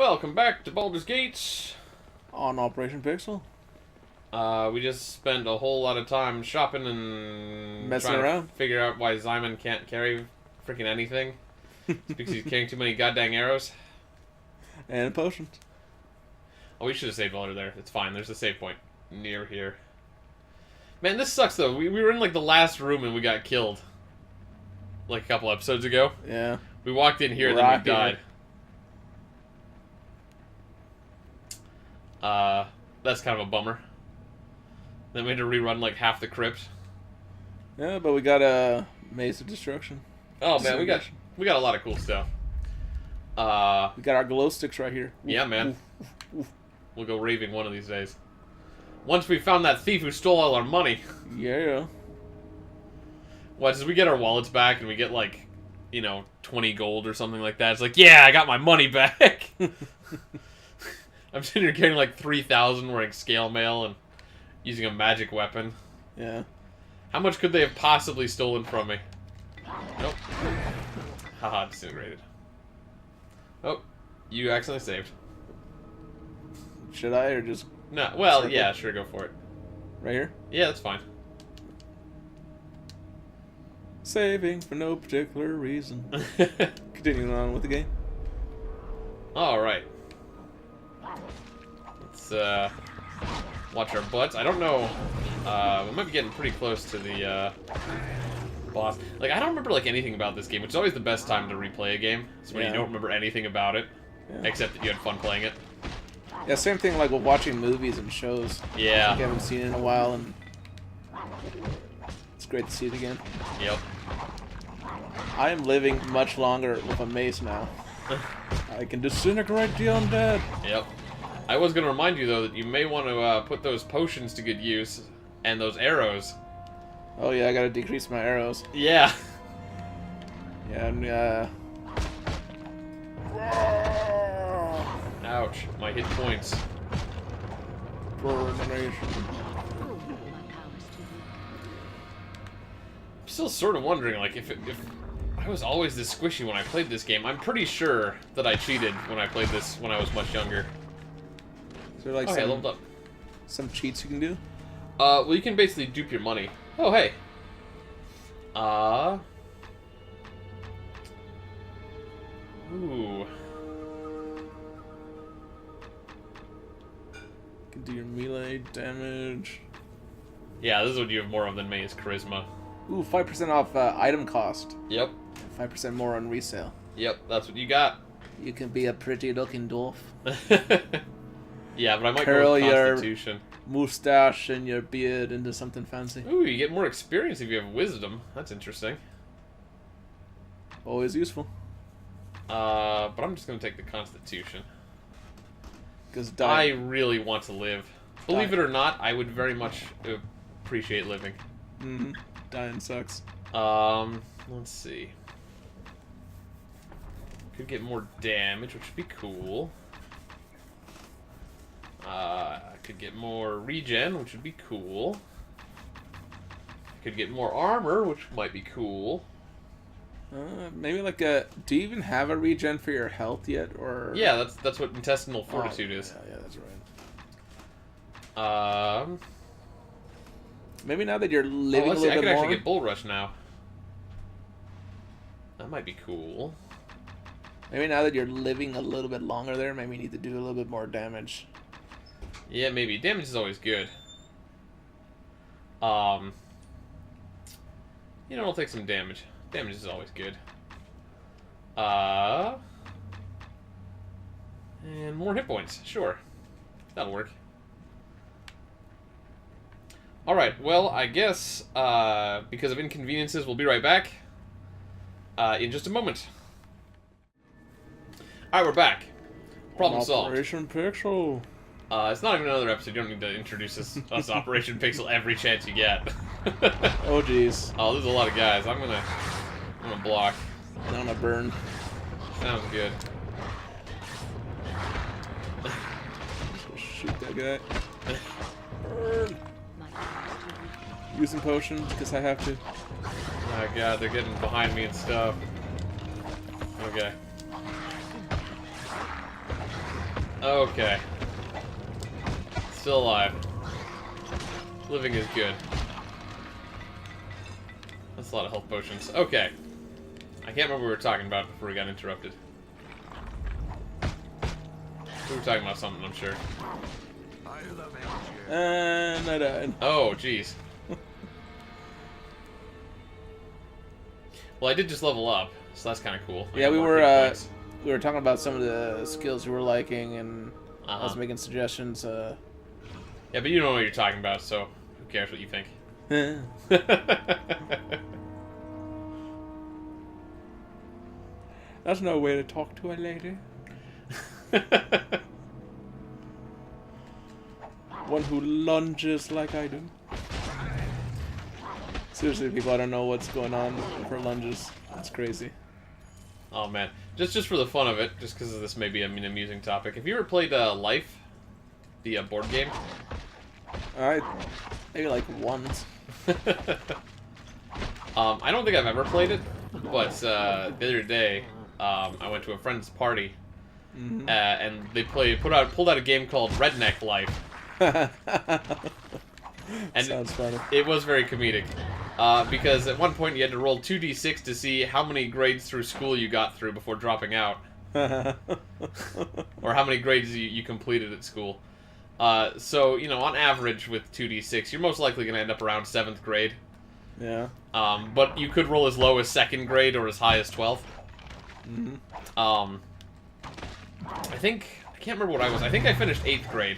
Welcome back to Baldur's Gate. On Operation Pixel. We just spent a whole lot of time shopping and Messing trying around. to figure out why Zyman can't carry freaking anything. It's because he's carrying too many goddamn arrows. And potions. Oh, we should have saved while we were there. It's fine. There's a save point near here. Man, this sucks though. We were in like the last room and we got killed. Like a couple episodes ago. Yeah. We walked in here and then we died. That's kind of a bummer. Then we had to rerun like half the crypt. Yeah, but we got a maze of destruction. Oh man, we got a lot of cool stuff. We got our glow sticks right here. Yeah, man. We'll go raving one of these days. Once we found that thief who stole all our money. Yeah. What, as we get our wallets back and we get like, 20 gold or something like that, it's like, yeah, I got my money back. I'm sitting here carrying like 3,000 wearing scale mail and using a magic weapon. Yeah. How much could they have possibly stolen from me? Nope. Haha, disintegrated. Oh, you accidentally saved. Should I, or just... No, well, circle? yeah, sure, go for it. Right here? Yeah, that's fine. Saving for no particular reason. Continuing on with the game. Alright. Let's, watch our butts. I don't know, we might be getting pretty close to the, boss. Like, I don't remember, like, anything about this game, which is always the best time to replay a game. It's when you don't remember anything about it, except that you had fun playing it. Yeah, same thing like with watching movies and shows. Yeah. Like I haven't seen it in a while, and it's great to see it again. Yep. I am living much longer with a mace now. I can disintegrate the undead. Yep. I was going to remind you, though, that you may want to put those potions to good use, and those arrows. Oh yeah, I gotta decrease my arrows. Yeah. Yeah, and Ouch. My hit points. I'm Still sort of wondering, like, if I was always this squishy when I played this game. I'm pretty sure that I cheated when I played this when I was much younger. Is there like I leveled up. some cheats you can do? Well, you can basically dupe your money. Oh, hey. Ooh. You can do your melee damage. Yeah, this is what you have more of than me, is charisma. Ooh, 5% off item cost. Yep. 5% more on resale. Yep, that's what you got. You can be a pretty looking dwarf. Yeah, but I might Curl go with Constitution. your mustache and your beard into something fancy. Ooh, you get more experience if you have Wisdom. That's interesting. Always useful. But I'm just going to take the Constitution. Because I really want to live. Believe it or not, I would very much appreciate living. Mm-hmm. Dying sucks. Let's see. Could get more damage, which would be cool. I could get more regen, which would be cool. Could get more armor, which might be cool. Maybe like a... Do you even have a regen for your health yet, or... Yeah, that's what intestinal fortitude is. Yeah, that's right. Maybe now that you're living a little I bit can more... actually get Bull Rush now. That might be cool. Maybe now that you're living a little bit longer there, maybe you need to do a little bit more damage. Yeah, maybe. Damage is always good. I'll take some damage. Damage is always good. And more hit points. Sure. That'll work. Alright, well, I guess, because of inconveniences, we'll be right back. In just a moment. Alright, we're back. Problem solved. Operation Pixel. It's not even another episode. You don't need to introduce us to Operation Pixel every chance you get. Oh, jeez. Oh, there's a lot of guys. I'm gonna block. I'm gonna burn. Sounds good. Shoot that guy. Burn. Using potions because I have to. Oh god, they're getting behind me and stuff. Okay. Okay. Still alive. Living is good. That's a lot of health potions. Okay. I can't remember what we were talking about before we got interrupted. We were talking about something, I'm sure. And I died. Oh, jeez. Well, I did just level up, so that's kind of cool. Yeah, we were talking about some of the skills we were liking, and I was making suggestions. Yeah, but you don't know what you're talking about, so who cares what you think? That's no way to talk to a lady. One who lunges like I do. Seriously, people, I don't know what's going on for lunges. It's crazy. Oh man, just for the fun of it, just because this may be an amusing topic. Have you ever played Life, the board game? Maybe like once. I don't think I've ever played it, but the other day I went to a friend's party, and they pulled out a game called Redneck Life. And sounds funny. It was very comedic, because at one point you had to roll 2d6 to see how many grades through school you got through before dropping out, or how many grades you completed at school. So, you know, on average with 2d6, you're most likely going to end up around 7th grade. Yeah. But you could roll as low as 2nd grade or as high as 12th. I can't remember what I was. I think I finished 8th grade.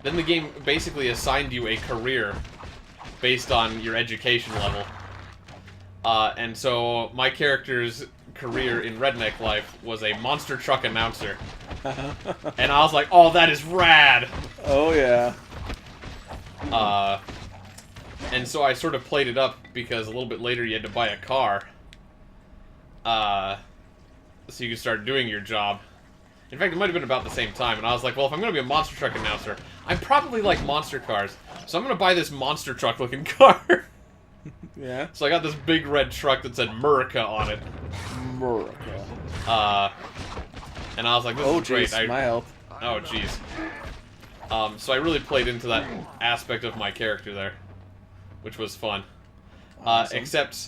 Then the game basically assigned you a career based on your education level. And so my character's career in Redneck Life was a monster truck announcer. And I was like, oh, that is rad! Oh, yeah. And so I sort of played it up because a little bit later you had to buy a car. So you could start doing your job. In fact, it might have been about the same time, and I was like, well, if I'm going to be a monster truck announcer, I probably like monster cars, so I'm going to buy this monster truck-looking car. Yeah. So I got this big red truck that said Murica on it. Murica. And I was like, this is great. Geez, my health. Oh, jeez. So I really played into that aspect of my character there, which was fun. Awesome. Except,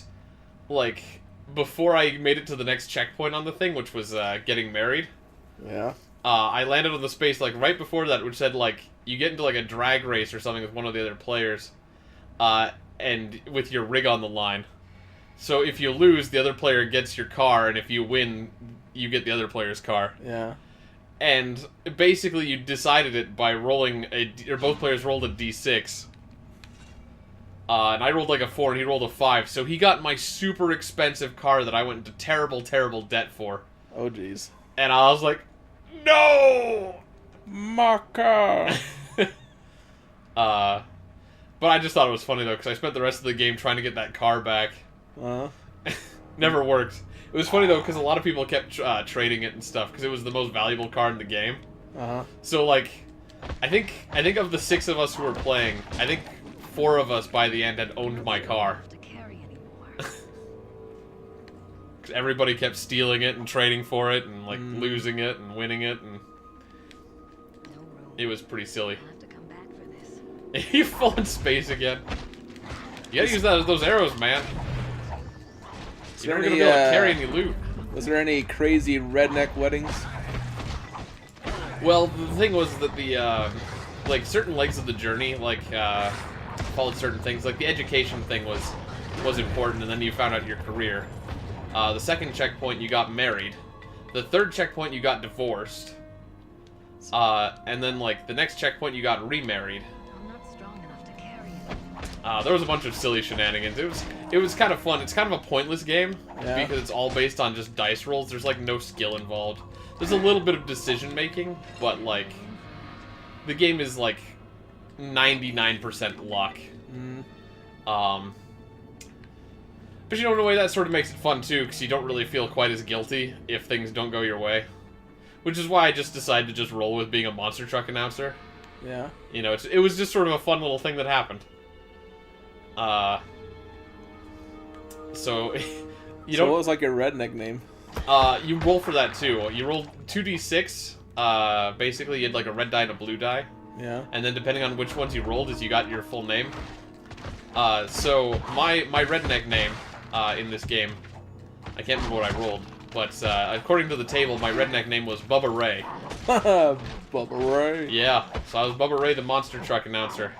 like, before I made it to the next checkpoint on the thing, which was getting married, Yeah. I landed on the space, like, right before that, which said, like, you get into, like, a drag race or something with one of the other players, and with your rig on the line. So if you lose, the other player gets your car, and if you win, you get the other player's car. Yeah. And basically you decided it by rolling or both players rolled a d6. And I rolled like a 4 and he rolled a 5, so he got my super expensive car that I went into terrible, terrible debt for. Oh, jeez. And I was like, no! My car! But I just thought it was funny, though, because I spent the rest of the game trying to get that car back. Never worked. It was funny, though, because a lot of people kept trading it and stuff, because it was the most valuable car in the game. So, like, I think of the 6 of us who were playing, I think 4 of us by the end had owned my car. Everybody kept stealing it and trading for it and, like, losing it and winning it, and it was pretty silly. You fall in space again. You gotta use those arrows, man. You're never gonna be able to carry any loot. Was there any crazy redneck weddings? Well, the thing was that the, like, certain legs of the journey, like, followed certain things. Like, the education thing was important, and then you found out your career. The second checkpoint, you got married. The third checkpoint, you got divorced. And then, like, the next checkpoint, you got remarried. There was a bunch of silly shenanigans. It was kind of fun. It's kind of a pointless game because it's all based on just dice rolls. There's like no skill involved. There's a little bit of decision making, but like the game is like 99% luck. But you know, in a way that sort of makes it fun too, because you don't really feel quite as guilty if things don't go your way. Which is why I just decided to just roll with being a monster truck announcer. Yeah. You know, it was just sort of a fun little thing that happened. So you So don't. what was like your redneck name? You roll for that too. You roll 2d6. Basically, you had like a red die and a blue die, Yeah. and then depending on which ones you rolled, is you got your full name. So my redneck name in this game, I can't remember what I rolled, but according to the table, my redneck name was Bubba Ray. Bubba Ray. Yeah, so I was Bubba Ray, the monster truck announcer,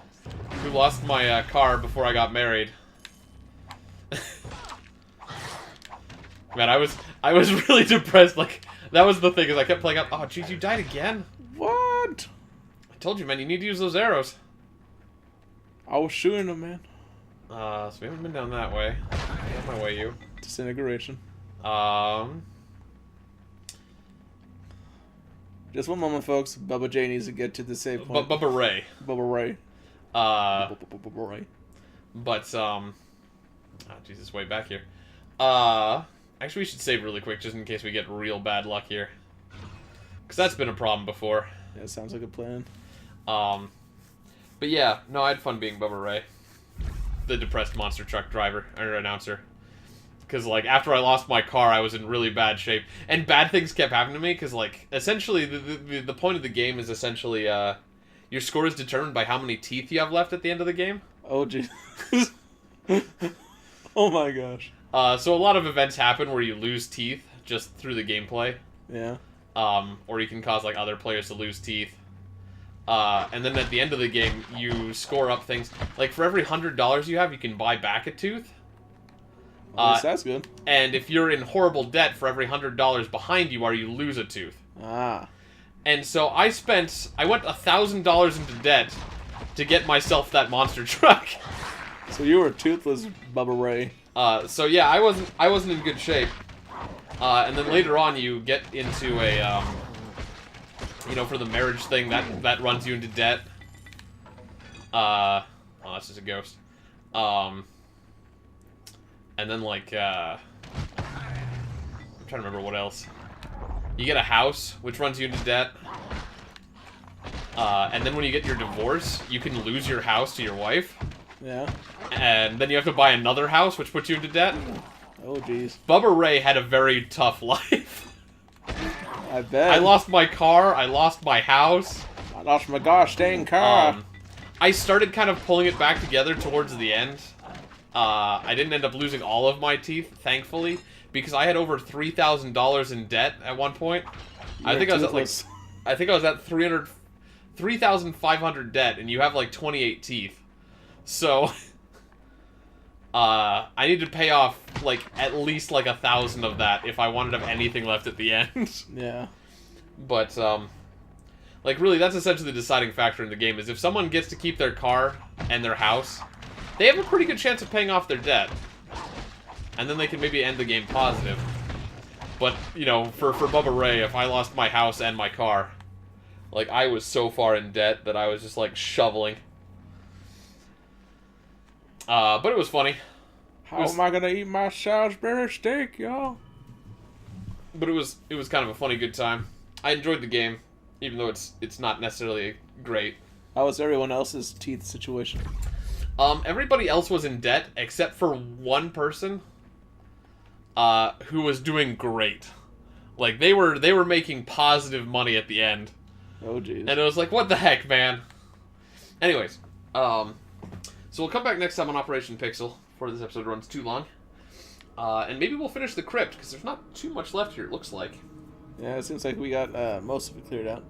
who lost my car before I got married. Man, I was really depressed. Like, that was the thing, is I kept playing up. Oh, jeez, you died again? What? I told you, man, you need to use those arrows. I was shooting them, man. So we haven't been down that way. Get on my way, you. Disintegration. Just one moment, folks. Bubba J needs to get to the save point. Bubba Ray. Bubba Ray. Bubba Ray. But, oh, Jesus, way back here. Actually, we should save really quick, just in case we get real bad luck here. Because that's been a problem before. Yeah, sounds like a plan. But yeah, no, I had fun being Bubba Ray. The depressed monster truck driver, or announcer. Because, like, after I lost my car, I was in really bad shape. And bad things kept happening to me, because, like, essentially, the point of the game is essentially, your score is determined by how many teeth you have left at the end of the game. Oh, jeez. Oh, my gosh. So a lot of events happen where you lose teeth just through the gameplay. Yeah. Or you can cause, like, other players to lose teeth. And then at the end of the game, you score up things. Like, for every $100 you have, you can buy back a tooth. That's good. And if you're in horrible debt, for every $100 behind you are, you lose a tooth. Ah. And so I went $1,000 into debt to get myself that monster truck. So you were toothless, Bubba Ray. So yeah, I wasn't in good shape. And then later on, you get into a, for the marriage thing, that runs you into debt. Oh, that's just a ghost. And then, like, I'm trying to remember what else. You get a house, which runs you into debt. And then when you get your divorce, you can lose your house to your wife. Yeah. And then you have to buy another house, which puts you into debt. Oh, jeez. Bubba Ray had a very tough life. I bet. I lost my car, I lost my house. I lost my gosh dang car. I started kind of pulling it back together towards the end. I didn't end up losing all of my teeth, thankfully, because I had over $3,000 in debt at one point. I think I was at 3,500 debt, and you have like 28 teeth. So, I need to pay off like at least like 1,000 of that if I wanted to have anything left at the end. Yeah. But like really, that's essentially the deciding factor in the game. Is if someone gets to keep their car and their house, they have a pretty good chance of paying off their debt. And then they can maybe end the game positive. But, for Bubba Ray, if I lost my house and my car, like, I was so far in debt that I was just, like, shoveling. But it was funny. How am I gonna eat my Salisbury steak, y'all? But it was kind of a funny, good time. I enjoyed the game, even though it's not necessarily great. How was everyone else's teeth situation? Everybody else was in debt except for one person, who was doing great. Like they were making positive money at the end. Oh jeez. And it was like, what the heck, man? Anyways, so we'll come back next time on Operation Pixel before this episode runs too long, and maybe we'll finish the crypt because there's not too much left here. It looks like. Yeah, it seems like we got most of it cleared out.